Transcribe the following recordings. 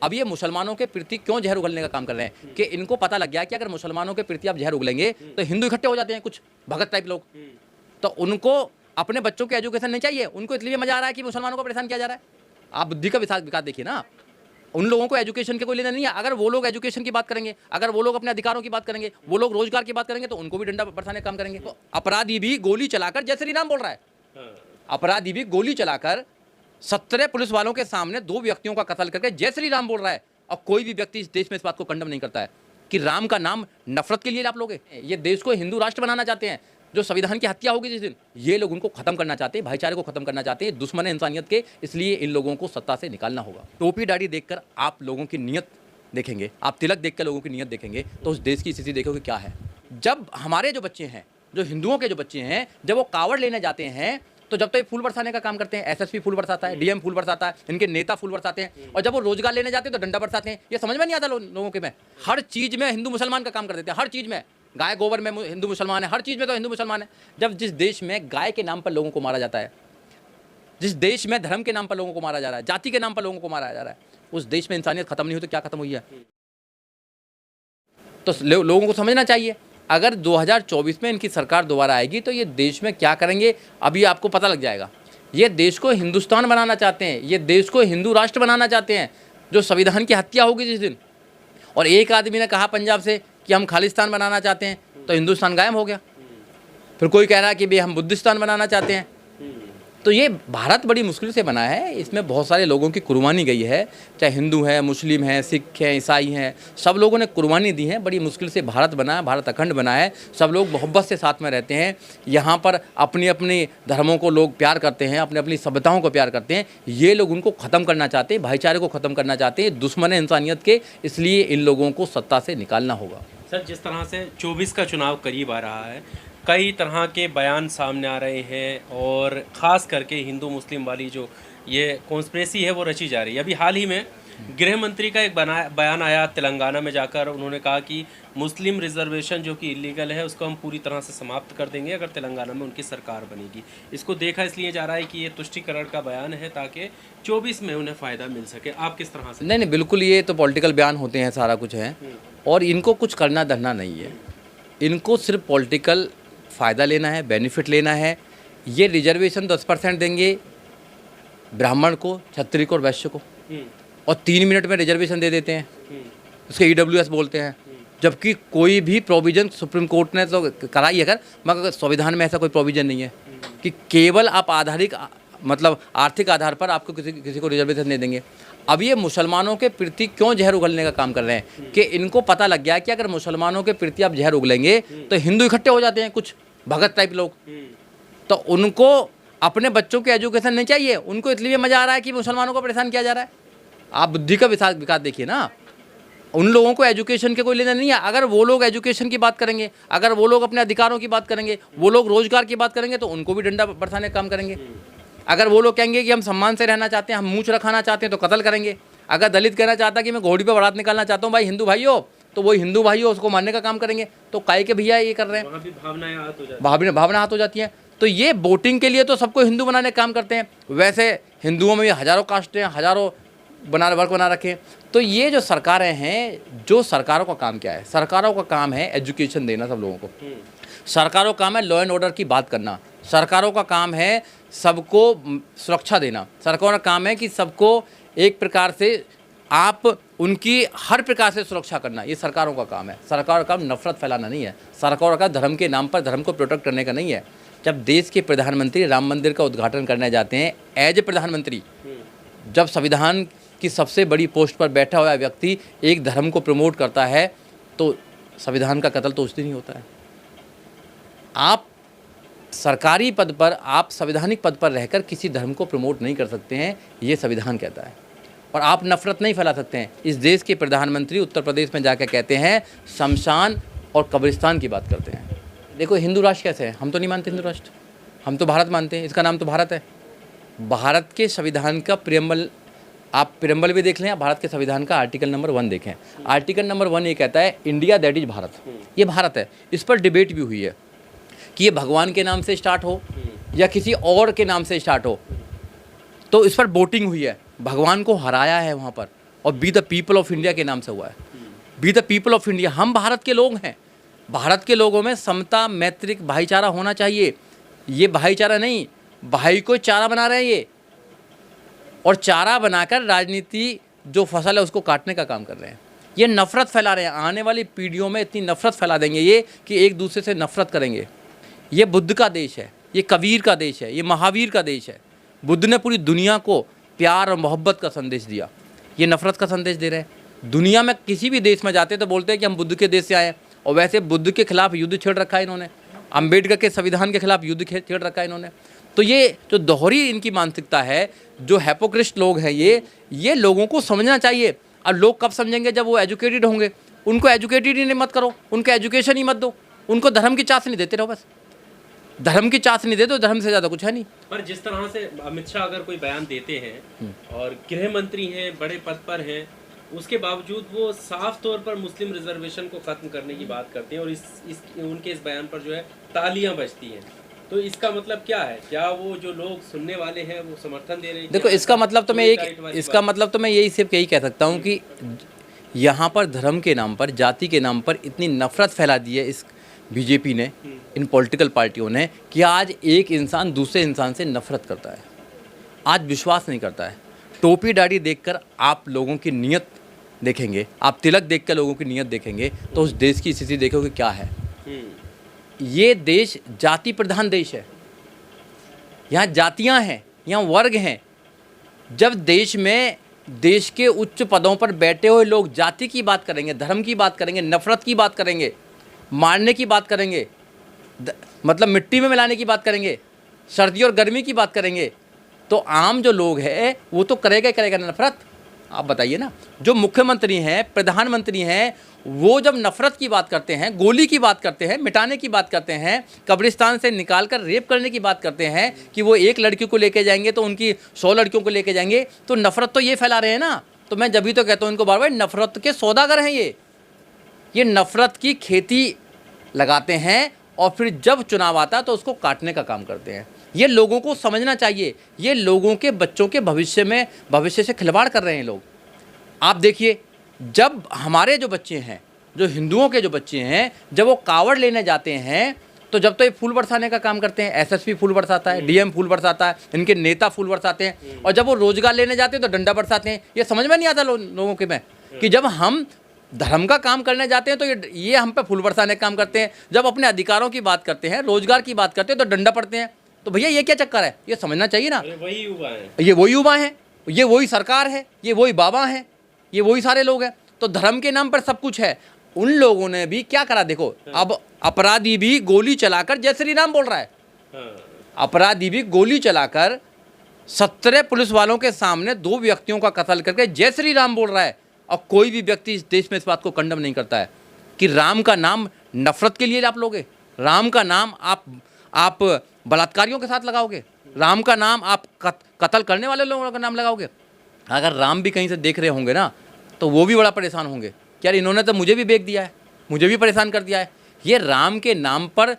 अब ये मुसलमानों के प्रति क्यों जहर उगलने का काम कर रहे हैं कि इनको पता लग गया कि अगर मुसलमानों के प्रति आप जहर उगलेंगे तो हिंदू इकट्ठे हो जाते हैं, कुछ भगत टाइप लोग। तो उनको अपने बच्चों को एजुकेशन नहीं चाहिए, उनको इसलिए मजा आ रहा है कि मुसलमानों को परेशान किया जा रहा है। आप बुद्धि का विकास देखिए ना, उन लोगों को एजुकेशन के कोई लेना नहीं है। अगर वो लोग एजुकेशन की बात करेंगे, अगर वो लोग अपने अधिकारों की बात करेंगे, वो लोग रोजगार की बात करेंगे, तो उनको भी डंडा बरसाने का काम करेंगे। तो अपराधी भी गोली चलाकर जय श्री राम बोल रहा है, अपराधी भी गोली चलाकर 17 पुलिस वालों के सामने 2 व्यक्तियों का कत्ल करके जय श्री राम बोल रहा है। और कोई भी व्यक्ति इस देश में इस बात को कंडम नहीं करता है कि राम का नाम नफरत के लिए आप लोग ये देश को हिंदू राष्ट्र बनाना चाहते हैं। जो संविधान की हत्या होगी जिस दिन, ये लोग उनको खत्म करना चाहते हैं, भाईचारे को खत्म करना चाहते हैं, दुश्मन है इंसानियत के। इसलिए इन लोगों को सत्ता से निकालना होगा। टोपी दाढ़ी देखकर आप लोगों की नीयत देखेंगे, आप तिलक देखकर लोगों की नीयत देखेंगे तो उस देश की स्थिति देखोगे क्या है। जब हमारे जो बच्चे हैं, जो हिंदुओं के जो बच्चे हैं, जब वो कावड़ लेने जाते हैं तो जब तो ये फूल बरसाने का काम करते हैं, एसएसपी फूल बरसाता है, डीएम फूल बरसाता है, इनके नेता फूल बरसाते हैं। और जब वो रोजगार लेने जाते हैं तो डंडा बरसाते हैं। ये समझ में नहीं आता लोगों के में। हर चीज़ में हिंदू मुसलमान का काम कर देते हैं, हर चीज़ में। गाय गोबर में हिंदू मुसलमान है, हर चीज़ में तो हिंदू मुसलमान है। जब जिस देश में गाय के नाम पर लोगों को मारा जाता है, जिस देश में धर्म के नाम पर लोगों को मारा जा रहा है, जाति के नाम पर लोगों को मारा जा रहा है, उस देश में इंसानियत खत्म नहीं हुई तो क्या खत्म हुई है। तो लोगों को समझना चाहिए, अगर 2024 में इनकी सरकार दोबारा आएगी तो ये देश में क्या करेंगे अभी आपको पता लग जाएगा। ये देश को हिंदुस्तान बनाना चाहते हैं, ये देश को हिंदू राष्ट्र बनाना चाहते हैं। जो संविधान की हत्या होगी जिस दिन, और एक आदमी ने कहा पंजाब से कि हम खालिस्तान बनाना चाहते हैं, तो हिंदुस्तान गायब हो गया। फिर कोई कह रहा है कि भाई हम बुद्धिस्तान बनाना चाहते हैं। तो ये भारत बड़ी मुश्किल से बना है, इसमें बहुत सारे लोगों की कुर्बानी गई है, चाहे हिंदू है, मुस्लिम है, सिख हैं, ईसाई हैं, सब लोगों ने कुर्बानी दी है। बड़ी मुश्किल से भारत बना है, भारत अखंड बना है। सब लोग मोहब्बत से साथ में रहते हैं। यहाँ पर अपनी अपनी धर्मों को लोग प्यार करते हैं, अपनी अपनी सभ्यताओं को प्यार करते हैं। ये लोग उनको ख़त्म करना चाहते हैं, भाईचारे को ख़त्म करना चाहते हैं, दुश्मन है इंसानियत के। इसलिए इन लोगों को सत्ता से निकालना होगा। सर, जिस तरह से 24 का चुनाव करीब आ रहा है, कई तरह के बयान सामने आ रहे हैं और ख़ास करके हिंदू मुस्लिम वाली जो ये कॉन्स्पिरेसी है वो रची जा रही है। अभी हाल ही में गृह मंत्री का एक बयान आया तेलंगाना में जाकर, उन्होंने कहा कि मुस्लिम रिजर्वेशन जो कि इलीगल है उसको हम पूरी तरह से समाप्त कर देंगे अगर तेलंगाना में उनकी सरकार बनेगी। इसको देखा इसलिए जा रहा है कि ये तुष्टीकरण का बयान है ताकि 24 में उन्हें फ़ायदा मिल सके। आप किस तरह से? नहीं, बिल्कुल, ये तो पॉलिटिकल बयान होते हैं, सारा कुछ है। और इनको कुछ करना धरना नहीं है, इनको सिर्फ पॉलिटिकल फ़ायदा लेना है, बेनिफिट लेना है। ये रिजर्वेशन 10% देंगे ब्राह्मण को, क्षत्रिय को और वैश्य को, और 3 मिनट में रिजर्वेशन दे देते हैं। उसके ईडब्ल्यूएस बोलते हैं। जबकि कोई भी प्रोविज़न सुप्रीम कोर्ट ने तो कराई है, मगर संविधान में ऐसा कोई प्रोविज़न नहीं है कि केवल आप आर्थिक आधार पर आपको किसी को रिजर्वेशन दे देंगे। अब ये मुसलमानों के प्रति क्यों जहर उगलने का काम कर रहे हैं कि इनको पता लग गया कि अगर मुसलमानों के प्रति आप जहर उगलेंगे तो हिंदू इकट्ठे हो जाते हैं, कुछ भगत टाइप लोग। तो उनको अपने बच्चों की एजुकेशन नहीं चाहिए, उनको इसलिए मजा आ रहा है कि मुसलमानों को परेशान किया जा रहा है। आप बुद्धि का विकास देखिए ना, उन लोगों को एजुकेशन के कोई लेना नहीं है। अगर वो लोग एजुकेशन की बात करेंगे, अगर वो लोग अपने अधिकारों की बात करेंगे, वो लोग रोजगार की बात करेंगे, तो उनको भी डंडा बरसाने का काम करेंगे। अगर वो लोग कहेंगे कि हम सम्मान से रहना चाहते हैं, हम मूंछ रखाना चाहते हैं, तो कत्ल करेंगे। अगर दलित कहना चाहता है कि मैं घोड़ी पे बारात निकालना चाहता हूँ भाई हिंदू भाइयों, तो वो हिंदू भाइयों उसको मारने का काम करेंगे। तो काहे के भैया ये कर रहे हैं, वहाँ भी भावनाएं भावना हाथ हो जाती हैं। तो ये वोटिंग के लिए तो सबको हिंदू बनाने का काम करते हैं। वैसे हिंदुओं में भी हज़ारों कास्ट हैं, हज़ारों वर्ग बना रखे हैं। तो ये जो सरकारें हैं, जो सरकारों का काम क्या है, सरकारों का काम है एजुकेशन देना सब लोगों को। सरकारों का काम है लॉ एंड ऑर्डर की बात करना। सरकारों का काम है सबको सुरक्षा देना। सरकारों का काम है कि सबको एक प्रकार से आप उनकी हर प्रकार से सुरक्षा करना। ये सरकारों का काम है। सरकारों का काम नफरत फैलाना नहीं है। सरकारों का धर्म के नाम पर धर्म को प्रोटेक्ट करने का नहीं है। जब देश के प्रधानमंत्री राम मंदिर का उद्घाटन करने जाते हैं एज ए प्रधानमंत्री, जब संविधान की सबसे बड़ी पोस्ट पर बैठा हुआ व्यक्ति एक धर्म को प्रमोट करता है, तो संविधान का कत्ल तो उस दिन ही होता है। आप सरकारी पद पर, आप संवैधानिक पद पर रहकर किसी धर्म को प्रमोट नहीं कर सकते हैं, ये संविधान कहता है। और आप नफरत नहीं फैला सकते हैं। इस देश के प्रधानमंत्री उत्तर प्रदेश में जाकर कहते हैं शमशान और कब्रिस्तान की बात करते हैं। देखो हिंदू राष्ट्र कैसे है, हम तो नहीं मानते हिंदू राष्ट्र, हम तो भारत मानते हैं। इसका नाम तो भारत है। भारत के संविधान का प्रियम्बल, आप प्रियम्बल भी देख लें, भारत के संविधान का आर्टिकल नंबर 1 देखें। आर्टिकल नंबर 1 ये कहता है इंडिया दैट इज भारत। ये भारत है। इस पर डिबेट भी हुई है कि ये भगवान के नाम से स्टार्ट हो या किसी और के नाम से स्टार्ट हो। तो इस पर वोटिंग हुई है, भगवान को हराया है वहाँ पर। और be the people of India के नाम से हुआ है। Be the people of India, हम भारत के लोग हैं। भारत के लोगों में समता, मैत्रिक, भाईचारा होना चाहिए। ये भाईचारा नहीं, भाई को चारा बना रहे हैं ये, और चारा बनाकर राजनीति जो फसल है उसको काटने का काम कर रहे हैं। ये नफ़रत फैला रहे हैं। आने वाली पीढ़ियों में इतनी नफ़रत फैला देंगे ये कि एक दूसरे से नफ़रत करेंगे। ये बुद्ध का देश है, ये कबीर का देश है, ये महावीर का देश है। बुद्ध ने पूरी दुनिया को प्यार और मोहब्बत का संदेश दिया। ये नफ़रत का संदेश दे रहे हैं। दुनिया में किसी भी देश में जाते तो बोलते हैं कि हम बुद्ध के देश से आए हैं, और वैसे बुद्ध के खिलाफ युद्ध छेड़ रखा है इन्होंने। अम्बेडकर के संविधान के खिलाफ युद्ध छेड़ रखा है इन्होंने। तो ये जो दोहरी इनकी मानसिकता है, जो हैपोक्रिस्ट लोग हैं, ये लोगों को समझना चाहिए। अब लोग कब समझेंगे? जब वो एजुकेटेड होंगे। उनको एजुकेटेड ही नहीं मत करो, उनको एजुकेशन ही मत दो, उनको धर्म की चाशनी देते रहो। बस धर्म की चाशनी दे दो, धर्म से ज़्यादा कुछ है नहीं। पर जिस तरह से अमित शाह अगर कोई बयान देते हैं और गृह मंत्री हैं, बड़े पद पर हैं, उसके बावजूद वो साफ तौर पर मुस्लिम रिजर्वेशन को खत्म करने की बात करते हैं, और उनके इस बयान पर जो है तालियां बजती हैं। तो इसका मतलब क्या है? क्या वो जो लोग सुनने वाले हैं वो समर्थन दे रहे हैं? देखो, इसका मतलब तो मैं यही सिर्फ यही कह सकता हूँ कि यहाँ पर धर्म के नाम पर, जाति के नाम पर इतनी नफरत फैला दी है इस बीजेपी ने, इन पॉलिटिकल पार्टियों ने, कि आज एक इंसान दूसरे इंसान से नफरत करता है, आज विश्वास नहीं करता है। टोपी दाढ़ी देखकर आप लोगों की नीयत देखेंगे, आप तिलक देखकर लोगों की नीयत देखेंगे, तो उस देश की स्थिति देखोगे क्या है। ये देश जाति प्रधान देश है। यहाँ जातियाँ हैं, यहाँ वर्ग हैं। जब देश के उच्च पदों पर बैठे हुए लोग जाति की बात करेंगे, धर्म की बात करेंगे, नफरत की बात करेंगे, मारने की बात करेंगे, मतलब मिट्टी में मिलाने की बात करेंगे, सर्दी और गर्मी की बात करेंगे, तो आम जो लोग हैं वो तो करेगा ही करेगा नफरत। आप बताइए ना, जो मुख्यमंत्री हैं, प्रधानमंत्री हैं, वो जब नफरत की बात करते हैं, गोली की बात करते हैं, मिटाने की बात करते हैं, कब्रिस्तान से निकाल कर रेप करने की बात करते हैं कि वो एक लड़की को लेके जाएंगे तो उनकी 100 लड़कियों को लेके जाएंगे, तो नफरत तो ये फैला रहे हैं ना। तो मैं जब भी तो कहता हूँ इनको बार बार, नफरत के सौदागर हैं ये नफरत की खेती लगाते हैं, और फिर जब चुनाव आता है तो उसको काटने का काम करते हैं। ये लोगों को समझना चाहिए। ये लोगों के बच्चों के भविष्य से खिलवाड़ कर रहे हैं लोग। आप देखिए, जब हमारे जो बच्चे हैं, जो हिंदुओं के जो बच्चे हैं, जब वो कावड़ लेने जाते हैं तो जब तो ये फूल बरसाने का काम करते हैं, एसएसपी फूल बरसाता है, डीएम फूल बरसाता है, इनके नेता फूल बरसाते हैं, और जब वो रोजगार लेने जाते हैं तो डंडा बरसाते हैं। ये समझ में नहीं आता लोगों के में कि जब हम धर्म का काम करने जाते हैं तो ये हम पे फूल बरसाने का काम करते हैं, जब अपने अधिकारों की बात करते हैं, रोजगार की बात करते हैं तो डंडा पड़ते हैं। तो भैया ये क्या चक्कर है? ये समझना चाहिए ना। वही युवा है, ये वही युवा हैं, ये वही सरकार है, ये वही बाबा हैं, ये वही सारे लोग हैं। तो धर्म के नाम पर सब कुछ है। उन लोगों ने भी क्या करा देखो, अब अपराधी भी गोली चलाकर जय श्री राम बोल रहा है। अपराधी भी गोली चलाकर 17 पुलिस वालों के सामने 2 व्यक्तियों का कत्ल करके जय श्री राम बोल रहा है, और कोई भी व्यक्ति इस देश में इस बात को कंडम नहीं करता है कि राम का नाम नफरत के लिए आप लोगे, राम का नाम आप बलात्कारियों के साथ लगाओगे, राम का नाम आप कत्ल करने वाले लोगों का नाम लगाओगे। अगर राम भी कहीं से देख रहे होंगे ना तो वो भी बड़ा परेशान होंगे कि यार इन्होंने तो मुझे भी बेच दिया है, मुझे भी परेशान कर दिया है। ये राम के नाम पर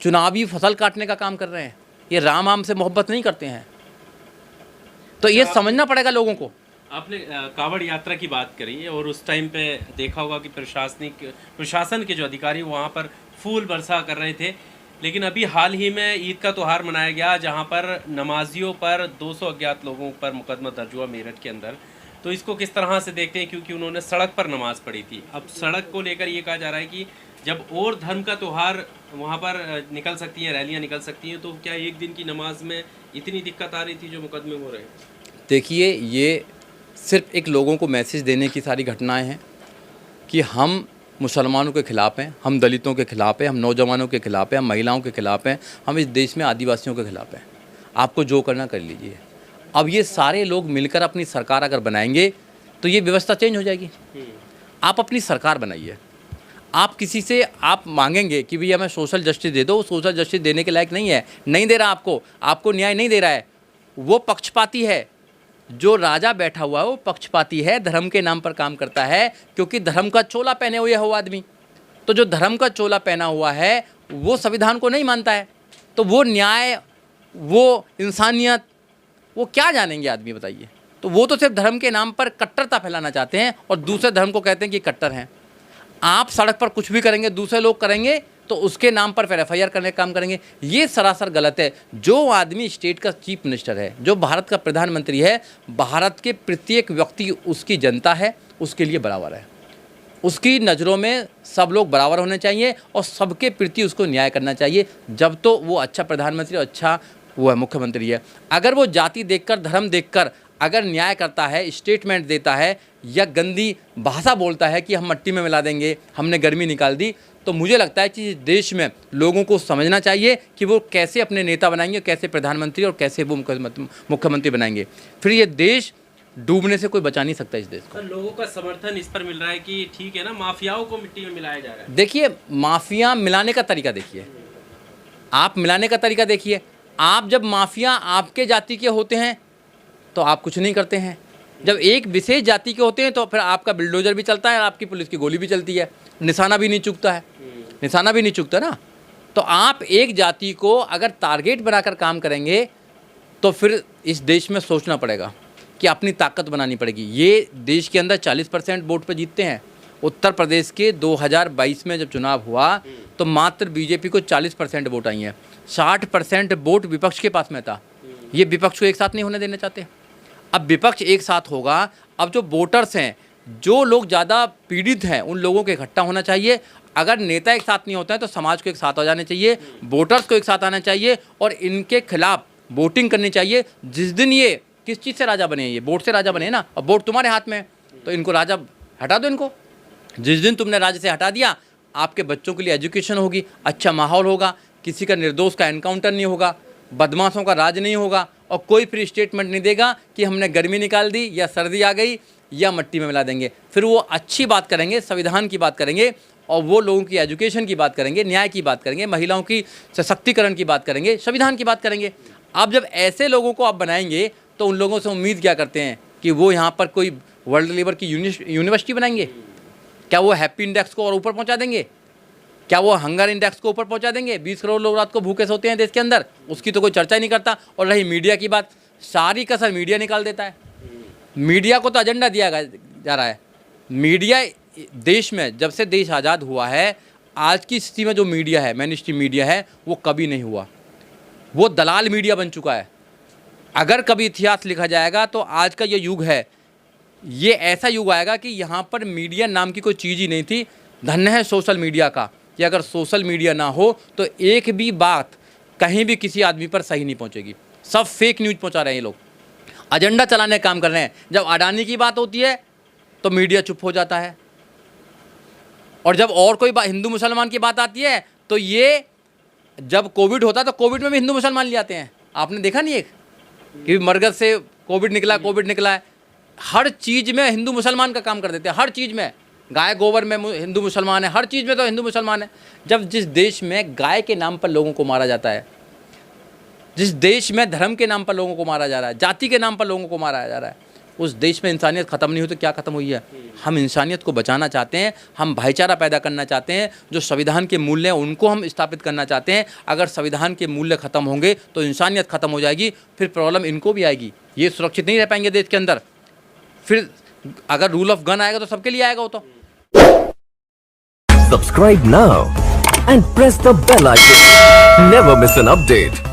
चुनावी फसल काटने का काम कर रहे हैं। ये राम से मोहब्बत नहीं करते हैं। तो ये समझना पड़ेगा लोगों को। आपने कावड़ यात्रा की बात करी, और उस टाइम पे देखा होगा कि प्रशासन के जो अधिकारी वहाँ पर फूल बरसा कर रहे थे, लेकिन अभी हाल ही में ईद का त्यौहार मनाया गया जहाँ पर नमाजियों पर 200 अज्ञात लोगों पर मुकदमा दर्ज हुआ मेरठ के अंदर। तो इसको किस तरह से देखते हैं, क्योंकि उन्होंने सड़क पर नमाज पढ़ी थी। अब सड़क को लेकर ये कहा जा रहा है कि जब और धर्म का त्यौहार वहाँ पर निकल सकती हैं, रैलियाँ निकल सकती हैं, तो क्या एक दिन की नमाज में इतनी दिक्कत आ रही थी जो मुकदमे हो रहे हैं? देखिए, ये सिर्फ एक लोगों को मैसेज देने की सारी घटनाएं हैं कि हम मुसलमानों के ख़िलाफ़ हैं, हम दलितों के ख़िलाफ़ हैं, हम नौजवानों के ख़िलाफ़ हैं, हम महिलाओं के ख़िलाफ़ हैं, हम इस देश में आदिवासियों के ख़िलाफ़ हैं। आपको जो करना कर लीजिए। अब ये सारे लोग मिलकर अपनी सरकार अगर बनाएंगे तो ये व्यवस्था चेंज हो जाएगी। आप अपनी सरकार बनाइए। आप किसी से आप मांगेंगे कि भैया हमें सोशल जस्टिस दे दो, वो सोशल जस्टिस देने के लायक नहीं है, नहीं दे रहा आपको न्याय नहीं दे रहा है। वो पक्षपाती है। जो राजा बैठा हुआ है वो पक्षपाती है, धर्म के नाम पर काम करता है, क्योंकि धर्म का चोला पहने हुए है वो आदमी। तो जो धर्म का चोला पहना हुआ है वो संविधान को नहीं मानता है, तो वो न्याय, वो इंसानियत, वो क्या जानेंगे आदमी बताइए। तो वो तो सिर्फ धर्म के नाम पर कट्टरता फैलाना चाहते हैं और दूसरे धर्म को कहते हैं कि कट्टर हैं। आप सड़क पर कुछ भी करेंगे, दूसरे लोग करेंगे तो उसके नाम पर फिर FIR करने का काम करेंगे। ये सरासर गलत है। जो आदमी स्टेट का चीफ मिनिस्टर है, जो भारत का प्रधानमंत्री है, भारत के प्रत्येक व्यक्ति उसकी जनता है, उसके लिए बराबर है। उसकी नज़रों में सब लोग बराबर होने चाहिए और सबके प्रति उसको न्याय करना चाहिए। जब तो वो अच्छा प्रधानमंत्री और अच्छा वो है मुख्यमंत्री है। अगर वो जाति देखकर, धर्म देखकर अगर न्याय करता है, स्टेटमेंट देता है या गंदी भाषा बोलता है कि हम मिट्टी में मिला देंगे, हमने गर्मी निकाल दी, तो मुझे लगता है कि देश में लोगों को समझना चाहिए कि वो कैसे अपने नेता बनाएंगे, कैसे प्रधानमंत्री और कैसे वो मुख्यमंत्री बनाएंगे। फिर ये देश डूबने से कोई बचा नहीं सकता इस देश को। तो लोगों का समर्थन इस पर मिल रहा है कि ठीक है ना, माफियाओं को मिट्टी में मिलाया जा रहा है। देखिए, माफिया मिलाने का तरीका देखिए, आप मिलाने का तरीका देखिए। आप जब माफिया आपके जाति के होते हैं तो आप कुछ नहीं करते हैं। जब एक विशेष जाति के होते हैं तो फिर आपका बिल्डोजर भी चलता है और आपकी पुलिस की गोली भी चलती है, निशाना भी नहीं चूकता है, निशाना भी नहीं चूकता ना। तो आप एक जाति को अगर टारगेट बनाकर काम करेंगे तो फिर इस देश में सोचना पड़ेगा कि अपनी ताकत बनानी पड़ेगी। ये देश के अंदर 40% वोट पे जीतते हैं। उत्तर प्रदेश के 2022 में जब चुनाव हुआ तो मात्र बीजेपी को 40% वोट आई हैं। 60% वोट विपक्ष के पास में था। ये विपक्ष को एक साथ नहीं होने देना चाहते। अब विपक्ष एक साथ होगा। अब जो वोटर्स हैं, जो लोग ज़्यादा पीड़ित हैं, उन लोगों को इकट्ठा होना चाहिए। अगर नेता एक साथ नहीं होता है तो समाज को एक साथ हो जाने चाहिए, वोटर्स को एक साथ आना चाहिए और इनके खिलाफ वोटिंग करनी चाहिए। जिस दिन ये किस चीज़ से राजा बने, ये वोट से राजा बने ना, और वोट तुम्हारे हाथ में है तो इनको राजा हटा दो। इनको जिस दिन तुमने राज्य से हटा दिया, आपके बच्चों के लिए एजुकेशन होगी, अच्छा माहौल होगा, किसी का निर्दोष का एनकाउंटर नहीं होगा, बदमाशों का राज नहीं होगा और कोई फिर स्टेटमेंट नहीं देगा कि हमने गर्मी निकाल दी या सर्दी आ गई या मिट्टी में मिला देंगे। फिर वो अच्छी बात करेंगे, संविधान की बात करेंगे और वो लोगों की एजुकेशन की बात करेंगे, न्याय की बात करेंगे, महिलाओं की सशक्तिकरण की बात करेंगे, संविधान की बात करेंगे। आप जब ऐसे लोगों को आप बनाएंगे तो उन लोगों से उम्मीद क्या करते हैं कि वो यहाँ पर कोई वर्ल्ड लेवल की यूनिवर्सिटी बनाएंगे? क्या वो हैप्पी इंडेक्स को और ऊपर पहुँचा देंगे? क्या वो हंगर इंडेक्स को ऊपर पहुँचा देंगे? 20 करोड़ लोग रात को भूखे सोते हैं देश के अंदर, उसकी तो कोई चर्चा ही नहीं करता। और रही मीडिया की बात, सारी कसर मीडिया निकाल देता है। मीडिया को तो एजेंडा दिया जा रहा है। मीडिया देश में जब से देश आज़ाद हुआ है, आज की स्थिति में जो मीडिया है, मेन स्ट्रीम मीडिया है, वो कभी नहीं हुआ। वो दलाल मीडिया बन चुका है। अगर कभी इतिहास लिखा जाएगा तो आज का ये युग है, ये ऐसा युग आएगा कि यहाँ पर मीडिया नाम की कोई चीज़ ही नहीं थी। धन्य है सोशल मीडिया का कि अगर सोशल मीडिया ना हो तो एक भी बात कहीं भी किसी आदमी पर सही नहीं पहुँचेगी। सब फेक न्यूज़ पहुँचा रहे हैं ये लोग, एजेंडा चलाने का काम कर रहे हैं। जब अडानी की बात होती है तो मीडिया चुप हो जाता है, और जब और कोई हिंदू मुसलमान की बात आती है तो ये, जब कोविड होता है तो कोविड में भी हिंदू मुसलमान ले जाते हैं। आपने देखा नहीं एक कि मरगज से कोविड निकला है। हर चीज़ में हिंदू मुसलमान का काम कर देते हैं, हर चीज़ में। गाय गोबर में हिंदू मुसलमान है, हर चीज़ में तो हिंदू मुसलमान है। जब जिस देश में गाय के नाम पर लोगों को मारा जाता है, जिस देश में धर्म के नाम पर लोगों को मारा जा रहा है, जाति के नाम पर लोगों को मारा जा रहा है, उस देश में इंसानियत ख़त्म नहीं हुई तो क्या ख़त्म हुई है? हम इंसानियत को बचाना चाहते हैं, हम भाईचारा पैदा करना चाहते हैं, जो संविधान के मूल्य हैं उनको हम स्थापित करना चाहते हैं। अगर संविधान के मूल्य ख़त्म होंगे तो इंसानियत ख़त्म हो जाएगी, फिर प्रॉब्लम इनको भी आएगी। ये सुरक्षित नहीं रह पाएंगे देश के अंदर। फिर अगर रूल ऑफ गन आएगा तो सबके लिए आएगा वो तो। Subscribe now and press the bell icon. Never miss an update.